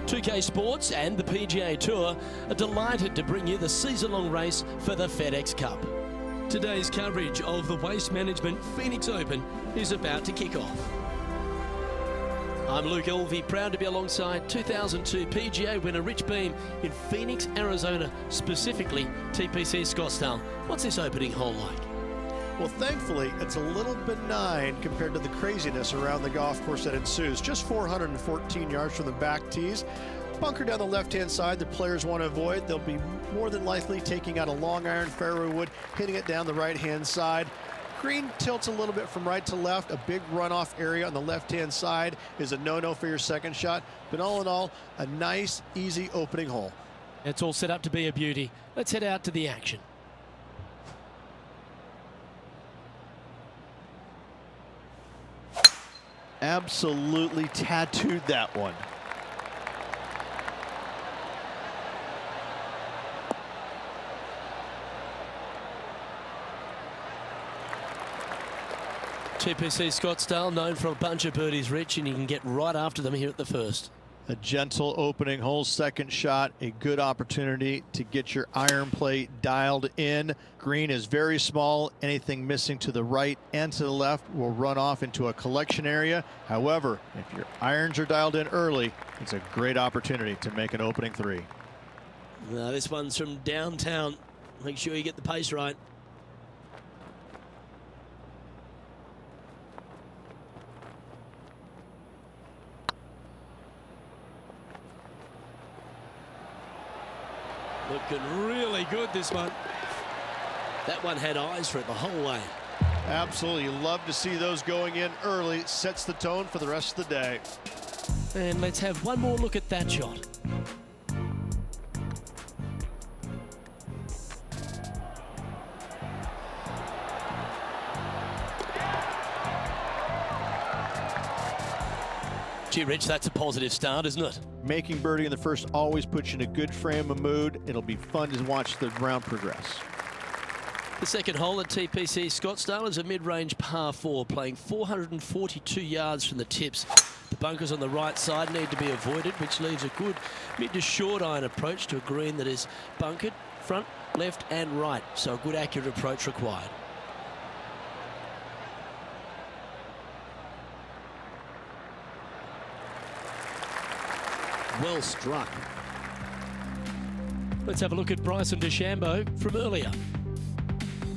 2K Sports and the PGA Tour are delighted to bring you the season-long race for the FedEx Cup. Today's coverage of the Waste Management Phoenix Open is about to kick off. I'm Luke Elvey, proud to be alongside 2002 PGA winner Rich Beem in Phoenix, Arizona, specifically TPC Scottsdale. What's this opening hole like? Well, thankfully, it's a little benign compared to the craziness around the golf course that ensues. Just 414 yards from the back tees. Bunker down the left-hand side the players want to avoid. They'll be more than likely taking out a long iron fairway wood, hitting it down the right-hand side. Green tilts a little bit from right to left. A big runoff area on the left-hand side is a no-no for your second shot. But all in all, a nice, easy opening hole. It's all set up to be a beauty. Let's head out to the action. Absolutely tattooed that one. TPC Scottsdale, known for a bunch of birdies, Rich, and you can get right after them here at the first. A gentle opening hole, second shot, a good opportunity to get your iron play dialed in. Green is very small. Anything missing to the right and to the left will run off into a collection area. However, if your irons are dialed in early, it's a great opportunity to make an opening three. Now this one's from downtown. Make sure you get the pace right. Looking really good, this one. That one had eyes for it the whole way. Absolutely. Love to see those going in early. Sets the tone for the rest of the day. And let's have one more look at that shot. Gee, Rich, that's a positive start, isn't it? Making birdie in the first always puts you in a good frame of mood. It'll be fun to watch the round progress. The second hole at TPC Scottsdale is a mid-range par 4, playing 442 yards from the tips. The bunkers on the right side need to be avoided, which leaves a good mid to short iron approach to a green that is bunkered front, left and right. So a good accurate approach required. Well struck. Let's have a look at Bryson DeChambeau from earlier.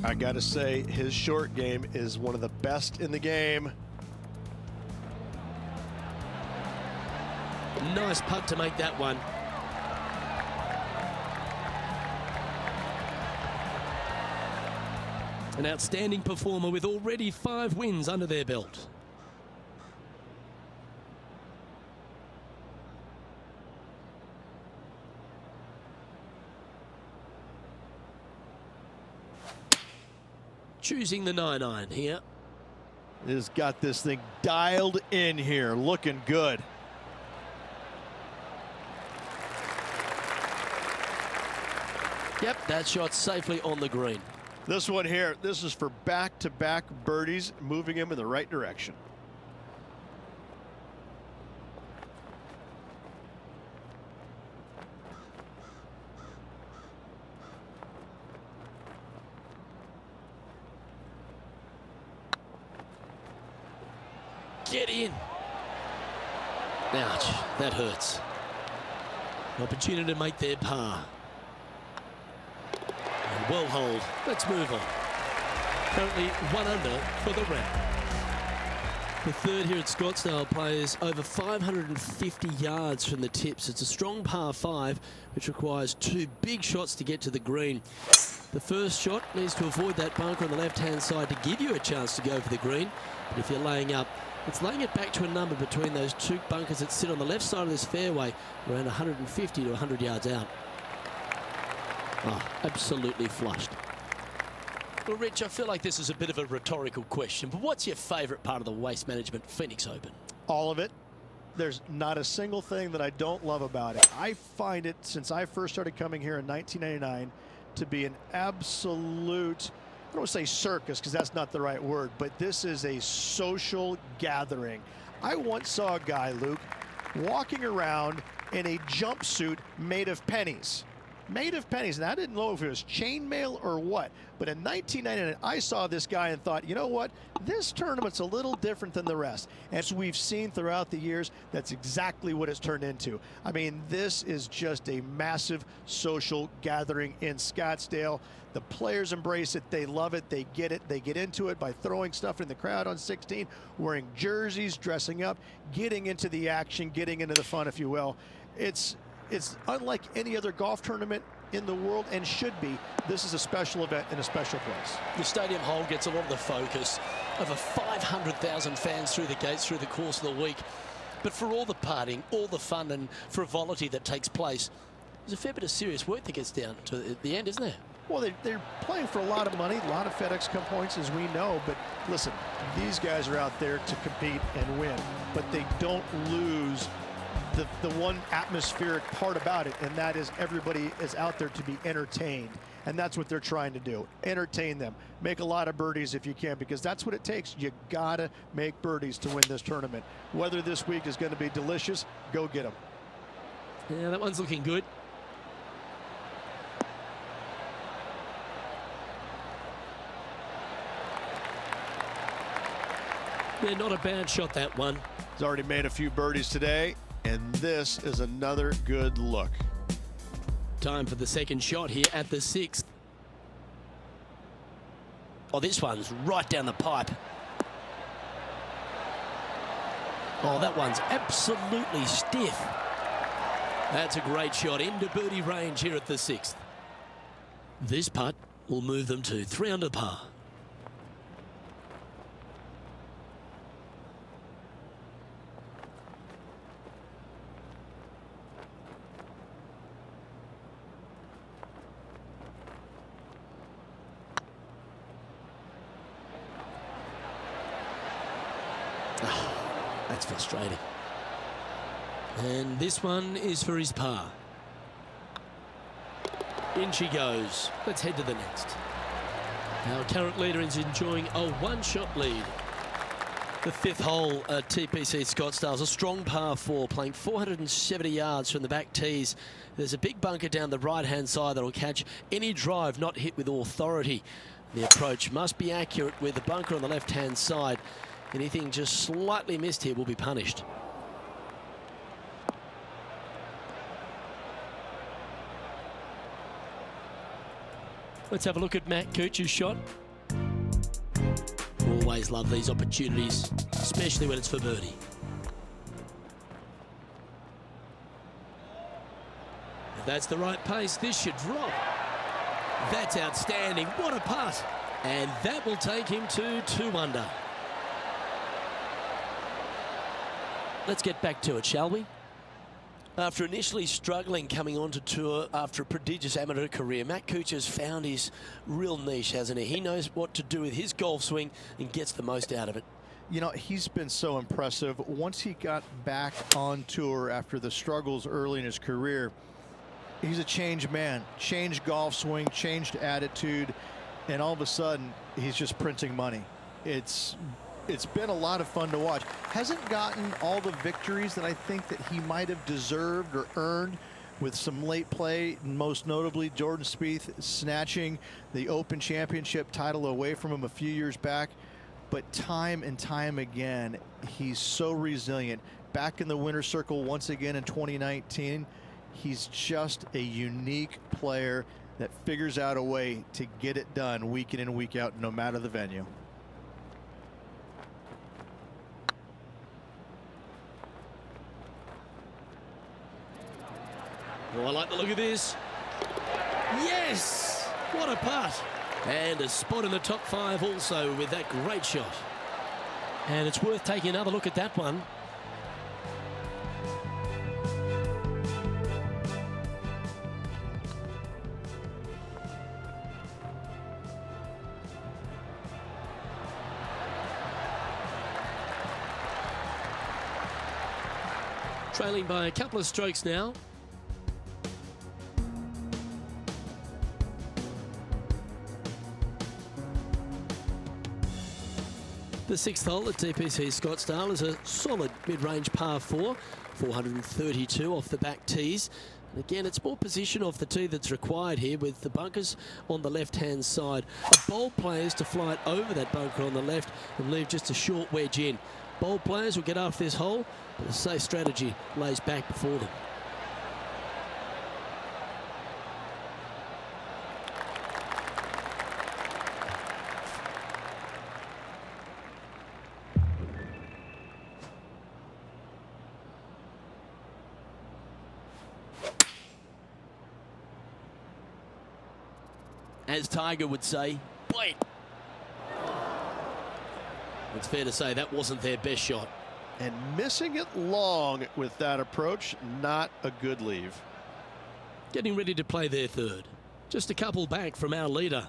I gotta say, his short game is one of the best in the game. Nice putt to make that one. An outstanding performer with already 5 wins under their belt. Choosing the 9-iron here. Has got this thing dialed in here, looking good. Yep, that shot safely on the green. This one here, this is for back-to-back birdies, moving him in the right direction. Get in. Ouch, that hurts. Opportunity to make their par. And well hold. Let's move on. Currently 1 under for the round. The third here at Scottsdale plays over 550 yards from the tips. It's a strong par 5, which requires 2 big shots to get to the green. The first shot needs to avoid that bunker on the left-hand side to give you a chance to go for the green. But if you're laying up, it's laying it back to a number between those 2 bunkers that sit on the left side of this fairway, around 150 to 100 yards out. Oh, absolutely flushed. Well, Rich, I feel like this is a bit of a rhetorical question, but what's your favourite part of the Waste Management Phoenix Open? All of it. There's not a single thing that I don't love about it. I find it, since I first started coming here in 1999, to be an absolute, I don't want to say circus because that's not the right word, but this is a social gathering. I once saw a guy, Luke, walking around in a jumpsuit made of pennies. Made of pennies. And I didn't know if it was chainmail or what. But in 1999, I saw this guy and thought, you know what? This tournament's a little different than the rest. As we've seen throughout the years, that's exactly what it's turned into. I mean, this is just a massive social gathering in Scottsdale. The players embrace it. They love it. They get it. They get into it by throwing stuff in the crowd on 16, wearing jerseys, dressing up, getting into the action, getting into the fun, if you will. It's unlike any other golf tournament in the world, and should be. This is a special event in a special place. The stadium hole gets a lot of the focus. Over 500,000 fans through the gates through the course of the week. But for all the partying, all the fun and frivolity that takes place, there's a fair bit of serious work that gets down to the end, isn't there? Well, they're playing for a lot of money, a lot of FedEx Cup points, as we know. But listen, these guys are out there to compete and win. But they don't lose the one atmospheric part about it, and that is everybody is out there to be entertained. And that's what they're trying to do. Entertain them. Make a lot of birdies if you can, because that's what it takes. You gotta make birdies to win this tournament. Whether this week is going to be delicious, go get them. Yeah, that one's looking good. Yeah, not a bad shot, that one. He's already made a few birdies today, and this is another good look. Time for the second shot here at the 6th. Oh, this one's right down the pipe. Oh, that one's absolutely stiff. That's a great shot into birdie range here at the 6th. This putt will move them to 3 under par. That's frustrating. And this one is for his par. In she goes. Let's head to the next. Our current leader is enjoying a one-shot lead. The 5th hole at TPC Scottsdale is a strong par 4, playing 470 yards from the back tees. There's a big bunker down the right-hand side that will catch any drive not hit with authority. The approach must be accurate with the bunker on the left-hand side. Anything just slightly missed here will be punished. Let's have a look at Matt Kuchar's shot. Always love these opportunities, especially when it's for birdie. If that's the right pace, this should drop. That's outstanding. What a putt. And that will take him to 2 under. Let's get back to it, shall we? After initially struggling coming onto tour after a prodigious amateur career, Matt Kuchar's found his real niche, hasn't he? He knows what to do with his golf swing and gets the most out of it. You know, he's been so impressive. Once he got back on tour after the struggles early in his career, he's a changed man. Changed golf swing, changed attitude, and all of a sudden, he's just printing money. It's been a lot of fun to watch. Hasn't gotten all the victories that I think that he might have deserved or earned with some late play, most notably Jordan Spieth snatching the Open Championship title away from him a few years back. But time and time again, he's so resilient. Back in the winner's circle once again in 2019. He's just a unique player that figures out a way to get it done week in and week out, no matter the venue. Oh, I like the look of this. Yes! What a putt. And a spot in the top 5 also with that great shot. And it's worth taking another look at that one. Trailing by a couple of strokes now. The 6th hole at TPC Scottsdale is a solid mid-range par 4, 432 off the back tees. And again, it's more position off the tee that's required here, with the bunkers on the left-hand side. A bold player is to fly it over that bunker on the left and leave just a short wedge in. Bold players will get after this hole, but the safe strategy lays back before them. As Tiger would say, wait. It's fair to say that wasn't their best shot. And missing it long with that approach, not a good leave. Getting ready to play their 3rd. Just a couple back from our leader.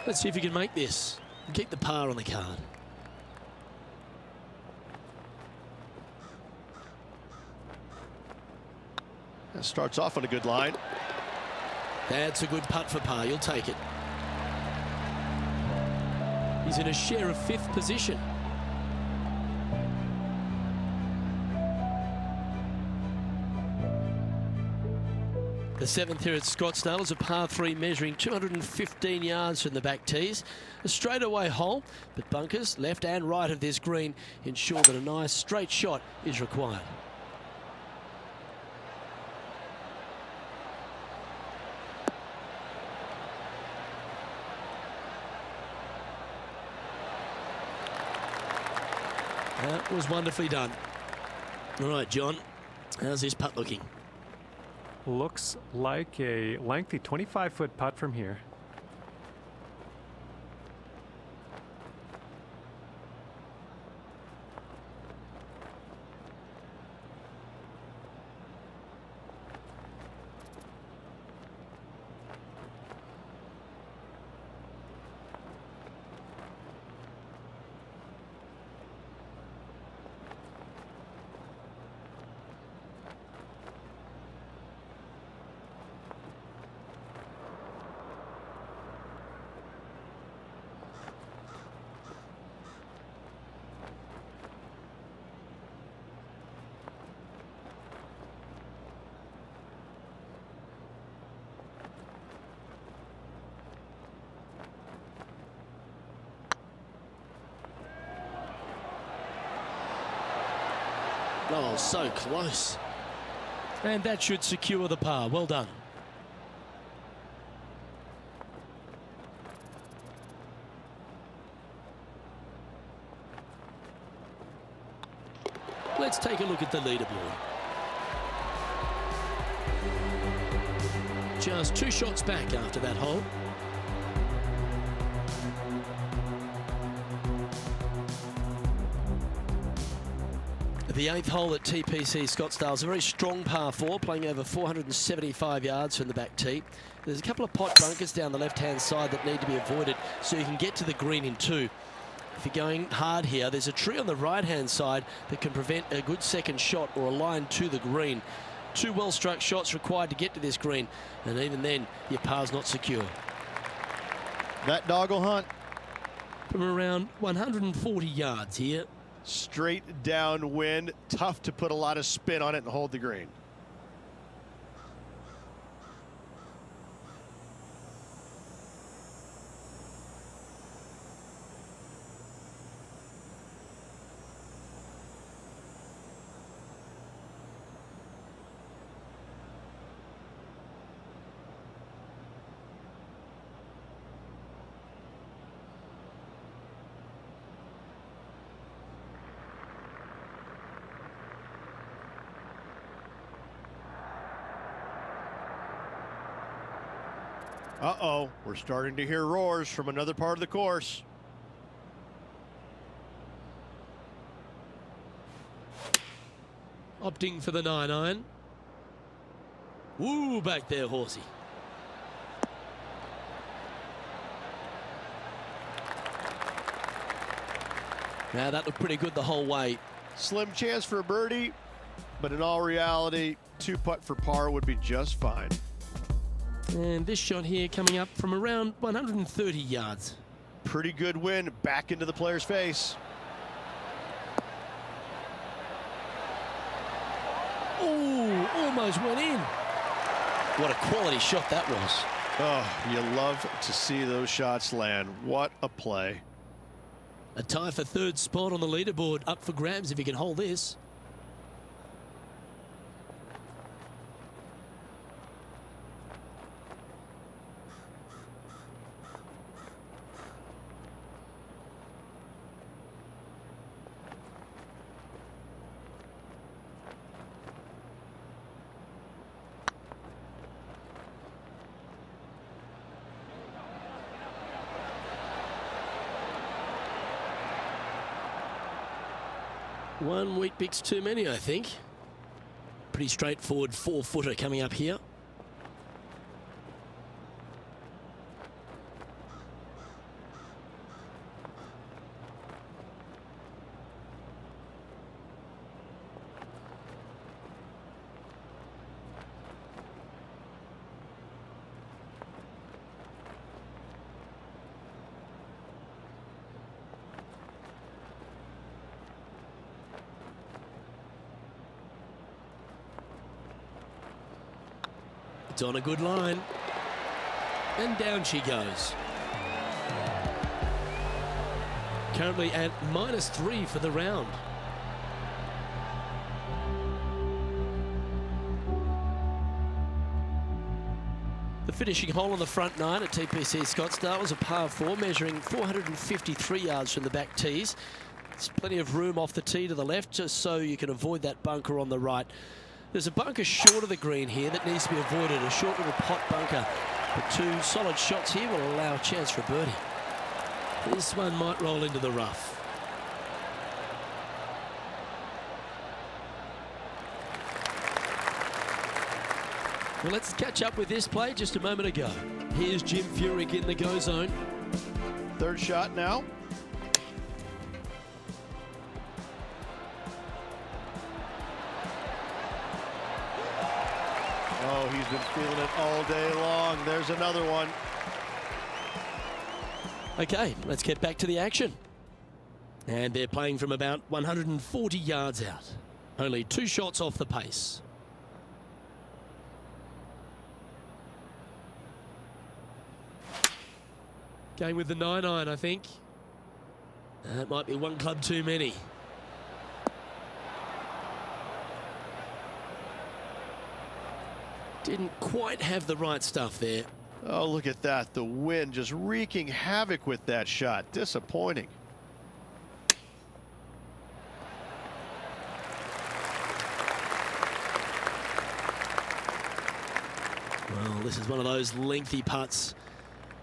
Let's see if you can make this and keep the par on the card. That starts off on a good line. That's a good putt for par. You'll take it. He's in a share of 5th position. The 7th here at Scottsdale is a par 3 measuring 215 yards from the back tees. A straightaway hole, but bunkers left and right of this green ensure that a nice straight shot is required. That was wonderfully done. All right, John, how's this putt looking? Looks like a lengthy 25-foot putt from here. Oh, so close. And that should secure the par. Well done. Let's take a look at the leaderboard. Just 2 shots back after that hole. The 8th hole at TPC Scottsdale is a very strong par 4, playing over 475 yards from the back tee. There's a couple of pot bunkers down the left-hand side that need to be avoided so you can get to the green in 2. If you're going hard here, there's a tree on the right-hand side that can prevent a good second shot or a line to the green. 2 well-struck shots required to get to this green, and even then, your par's not secure. That dog will hunt. From around 140 yards here. Straight downwind, tough to put a lot of spin on it and hold the green. Uh-oh, we're starting to hear roars from another part of the course. Opting for the 9-iron. Woo, back there, horsey. Now that looked pretty good the whole way. Slim chance for a birdie. but in all reality, 2-putt for par would be just fine. And this shot here coming up from around 130 yards. Pretty good wind back into the player's face. Oh, almost went in. What a quality shot that was. Oh, you love to see those shots land. What a play. A tie for third spot on the leaderboard, up for grabs if he can hold this. One wheat bix too many, I think. Pretty straightforward 4-footer coming up here. It's on a good line. And down she goes. Currently at -3 for the round. The finishing hole on the front nine at TPC Scottsdale was a par 4, measuring 453 yards from the back tees. There's plenty of room off the tee to the left, just so you can avoid that bunker on the right. There's a bunker short of the green here that needs to be avoided, a short little pot bunker. But 2 solid shots here will allow a chance for a birdie. This one might roll into the rough. Well, let's catch up with this play just a moment ago. Here's Jim Furyk in the go zone. Third shot now. Oh, he's been feeling it all day long. There's another one. Okay, let's get back to the action. And they're playing from about 140 yards out. Only 2 shots off the pace. Going with the 9-iron, I think. That might be 1 club too many. Didn't quite have the right stuff there. Oh, look at that. The wind just wreaking havoc with that shot. Disappointing. Well, this is one of those lengthy putts.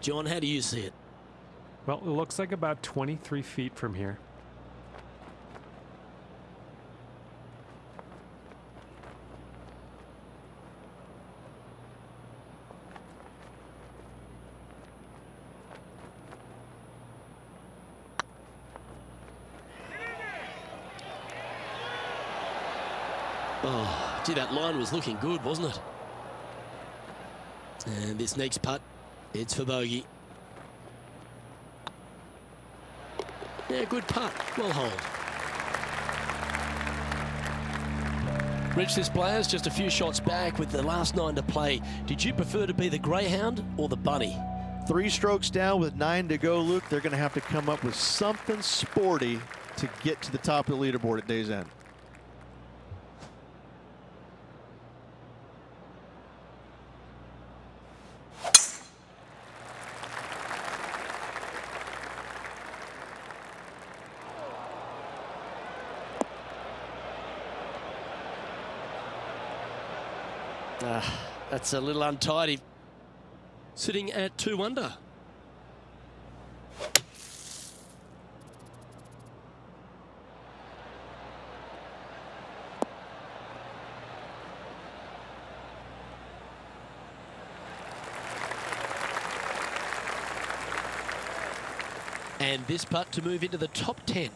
John, how do you see it? Well, it looks like about 23 feet from here. Oh, gee, that line was looking good, wasn't it? And this next putt, it's for bogey. Yeah, good putt. Well holed. Rich, this player's just a few shots back with the last 9 to play. Did you prefer to be the greyhound or the bunny? 3 strokes down with 9 to go, Luke. They're going to have to come up with something sporty to get to the top of the leaderboard at day's end. That's a little untidy. Sitting at 2 under. And this putt to move into the top 10.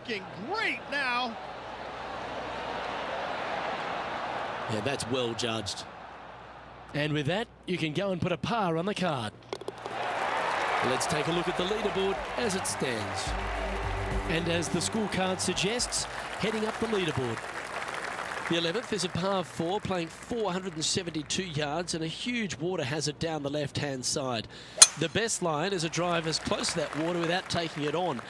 looking great now. Yeah, that's well judged. And with that, you can go and put a par on the card. Let's take a look at the leaderboard as it stands. And as the scorecard suggests, heading up the leaderboard. The 11th is a par 4, playing 472 yards and a huge water hazard down the left-hand side. The best line is a drive as close to that water without taking it on.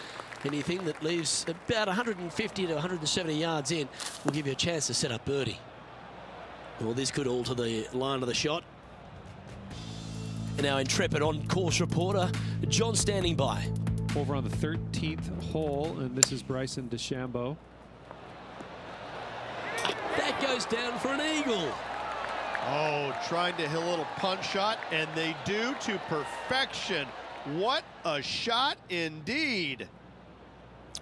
Anything that leaves about 150 to 170 yards in will give you a chance to set up birdie. Well, this could alter the line of the shot. And our intrepid on-course reporter, John, standing by. Over on the 13th hole, and this is Bryson DeChambeau. That goes down for an eagle. Oh, trying to hit a little punch shot, and they do to perfection. What a shot indeed.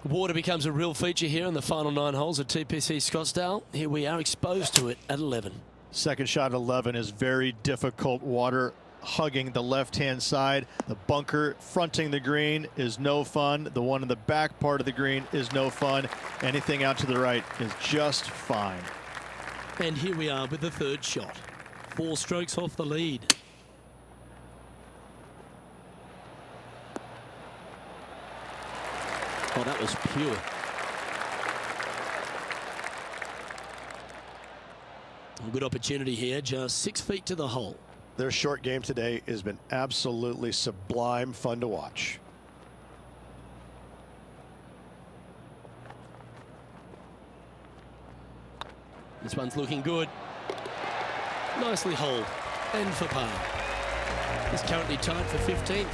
Water becomes a real feature here in the final 9 holes at TPC Scottsdale. Here we are exposed to it at 11. Second shot at 11 is very difficult. Water hugging the left-hand side. The bunker fronting the green is no fun. The one in the back part of the green is no fun. Anything out to the right is just fine. And here we are with the 3rd shot. 4 strokes off the lead. Oh, that was pure. A good opportunity here, just 6 feet to the hole. Their short game today has been absolutely sublime fun to watch. This one's looking good. Nicely holed and for par. He's currently tied for 15th.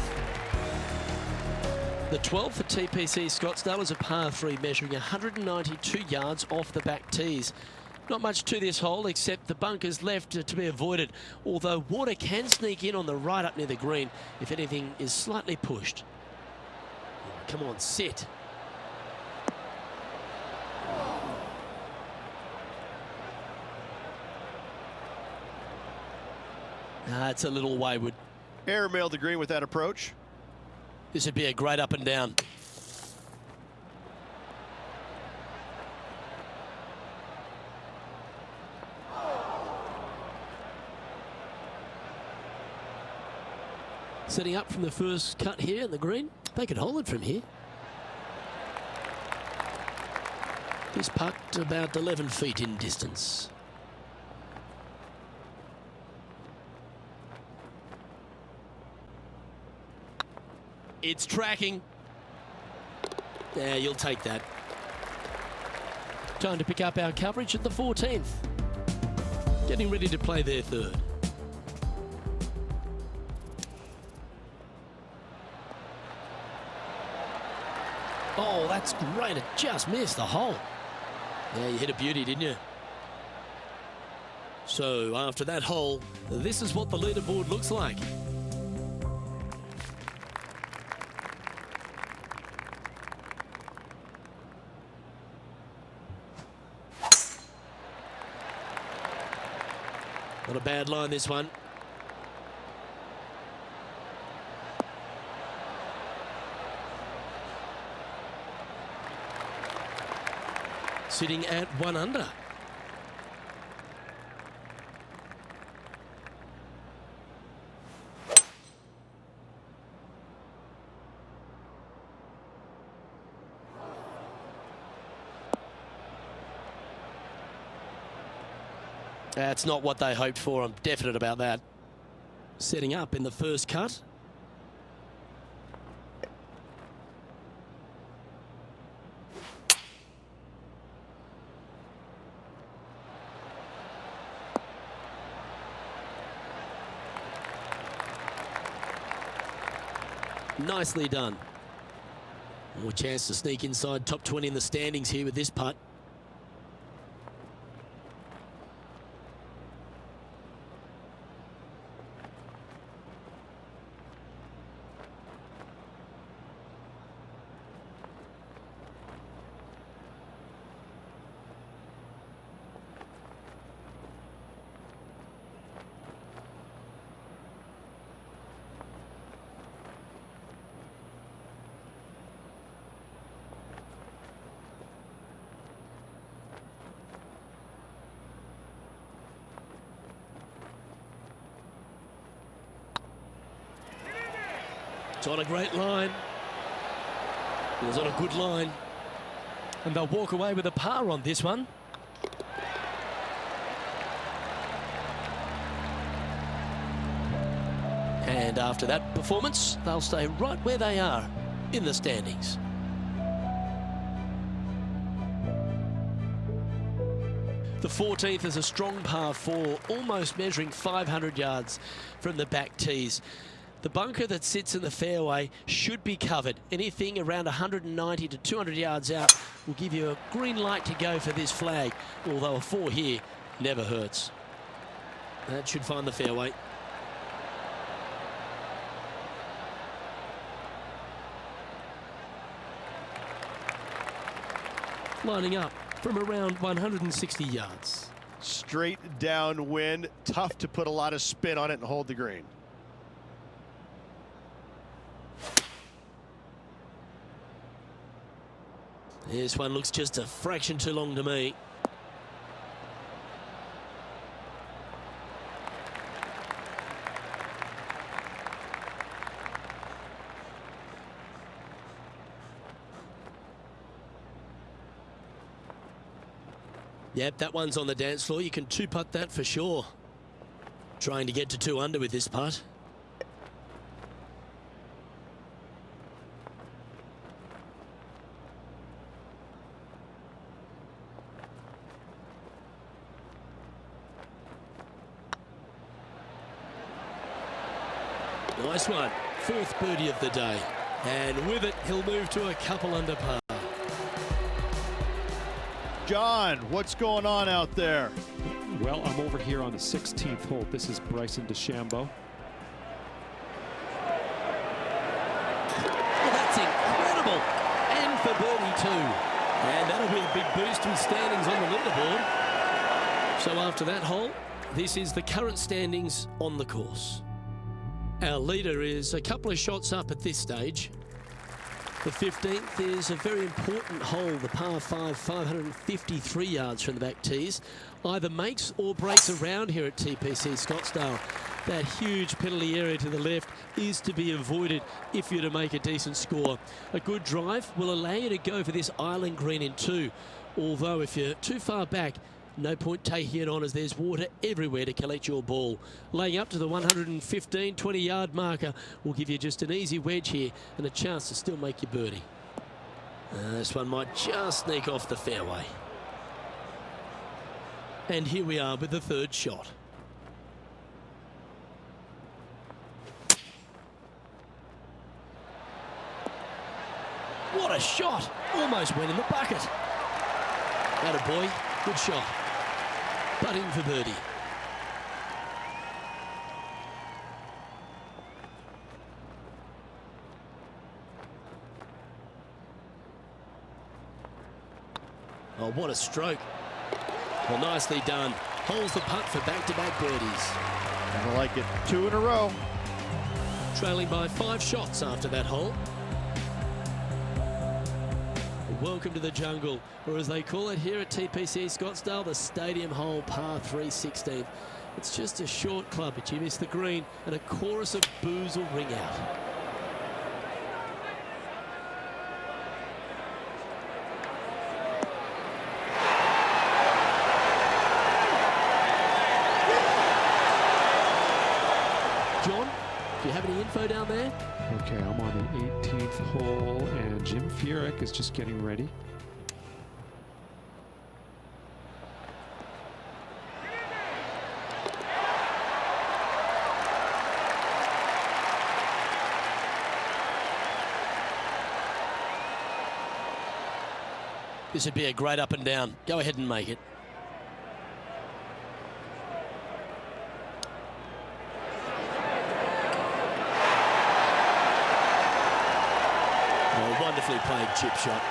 The 12th for TPC Scottsdale is a par 3 measuring 192 yards off the back tees. Not much to this hole except the bunkers left to be avoided, although water can sneak in on the right up near the green if anything is slightly pushed. Come on, sit. It's a little wayward. Airmailed the green with that approach. This would be a great up and down. Setting up from the first cut here in the green. They could hold it from here. This putt about 11 feet in distance. It's tracking. Yeah, you'll take that. Time to pick up our coverage at the 14th. Getting ready to play their 3rd. Oh, that's great. It just missed the hole. Yeah, you hit a beauty, didn't you? So after that hole, this is what the leaderboard looks like. Not a bad line, this one. Sitting at 1 under. That's not what they hoped for. I'm definite about that. Setting up in the first cut. Nicely done. More chance to sneak inside top 20 in the standings here with this putt. It's on a great line. It was on a good line. And they'll walk away with a par on this one. And after that performance, they'll stay right where they are in the standings. The 14th is a strong par 4, almost measuring 500 yards from the back tees. The bunker that sits in the fairway should be covered. Anything around 190 to 200 yards out will give you a green light to go for this flag, although a 4 here never hurts. That should find the fairway. Lining up from around 160 yards. Straight downwind, tough to put a lot of spin on it and hold the green. This one looks just a fraction too long to me. Yep, that one's on the dance floor. You can two-putt that for sure. Trying to get to 2 under with this putt. Nice one. 4th birdie of the day. And with it, he'll move to a couple under par. John, what's going on out there? Well, I'm over here on the 16th hole. This is Bryson DeChambeau. Well, that's incredible. And for birdie too. And that'll be a big boost to his standings on the leaderboard. So after that hole, this is the current standings on the course. Our leader is a couple of shots up at this stage. The 15th is a very important hole, the par 5, 553 yards from the back tees. Either makes or breaks around here at TPC Scottsdale. That huge penalty area to the left is to be avoided if you're to make a decent score. A good drive will allow you to go for this island green in 2. Although if you're too far back, no point taking it on as there's water everywhere to collect your ball. Laying up to the 115, 20-yard marker will give you just an easy wedge here and a chance to still make your birdie. This one might just sneak off the fairway. And here we are with the 3rd shot. What a shot! Almost went in the bucket. Attaboy, good shot. Putting for birdie. Oh, what a stroke. Well, nicely done. Holds the putt for back-to-back birdies. I like it. 2 in a row. Trailing by 5 shots after that hole. Welcome to the jungle, or as they call it here at TPC Scottsdale, the Stadium Hole par 3 16. It's just a short club, but you miss the green, and a chorus of boos will ring out. John, do you have any info down there? Okay, I'm on the 18th hole, and Jim Furyk is just getting ready. This would be a great up and down. Go ahead and make it. Oh, wonderfully played chip shot.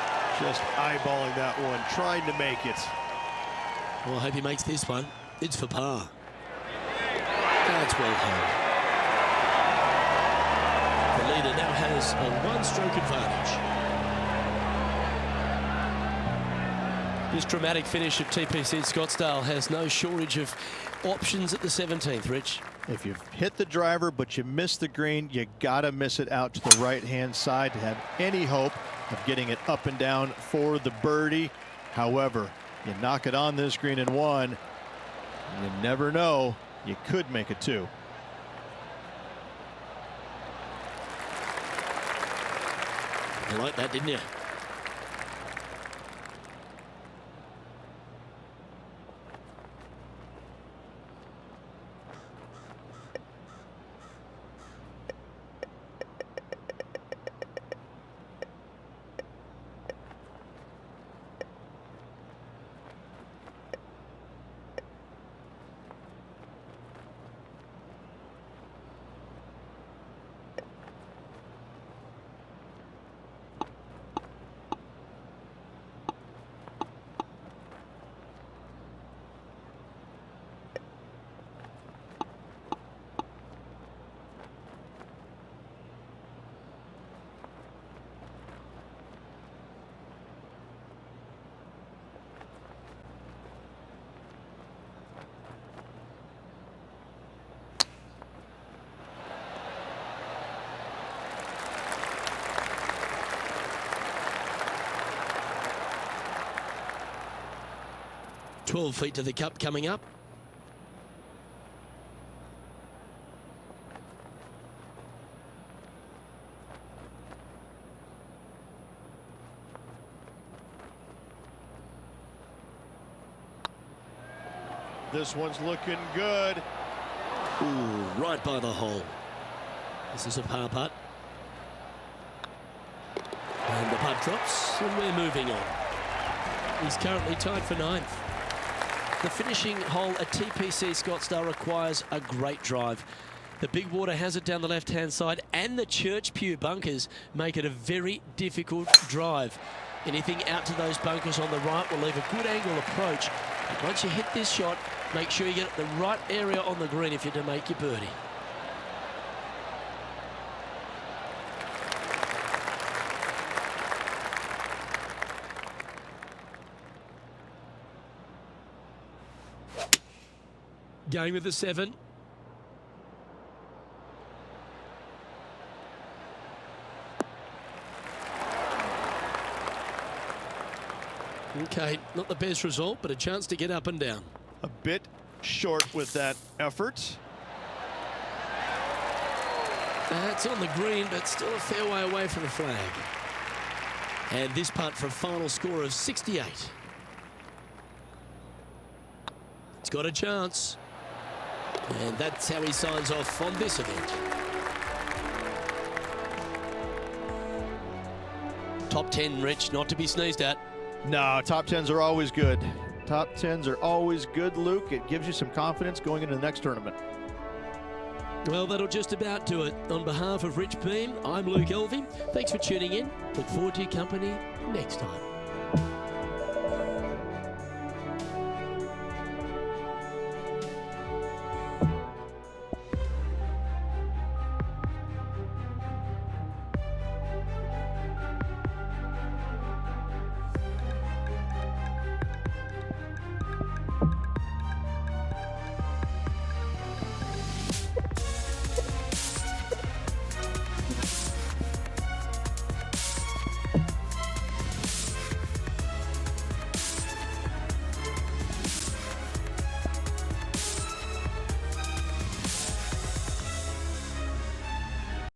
Just eyeballing that one, trying to make it. Well, I hope he makes this one. It's for par. That's well home. The leader now has a 1-stroke advantage. This dramatic finish of TPC Scottsdale has no shortage of options at the 17th, Rich. If you've hit the driver but you miss the green, you gotta miss it out to the right-hand side to have any hope of getting it up and down for the birdie. However, you knock it on this green in one, you never know, you could make it two. You like that, didn't you? "12 feet to the cup coming up." This one's looking good. Ooh, right by the hole. This is a par putt. And the putt drops, and we're moving on. He's currently tied for 9th. The finishing hole at TPC Scottsdale requires a great drive. The big water has it down the left-hand side, and the Church Pew bunkers make it a very difficult drive. Anything out to those bunkers on the right will leave a good angle approach. But once you hit this shot, make sure you get the right area on the green if you're to make your birdie. Going with the 7. Okay, not the best result, but a chance to get up and down. A bit short with that effort. That's on the green, but still a fair way away from the flag. And this putt for a final score of 68. It's got a chance. And that's how he signs off on this event. Top 10, Rich, not to be sneezed at. No, top 10s are always good. Top 10s are always good, Luke. It gives you some confidence going into the next tournament. Well, that'll just about do it. On behalf of Rich Beam, I'm Luke Elvey. Thanks for tuning in. Look forward to your company next time.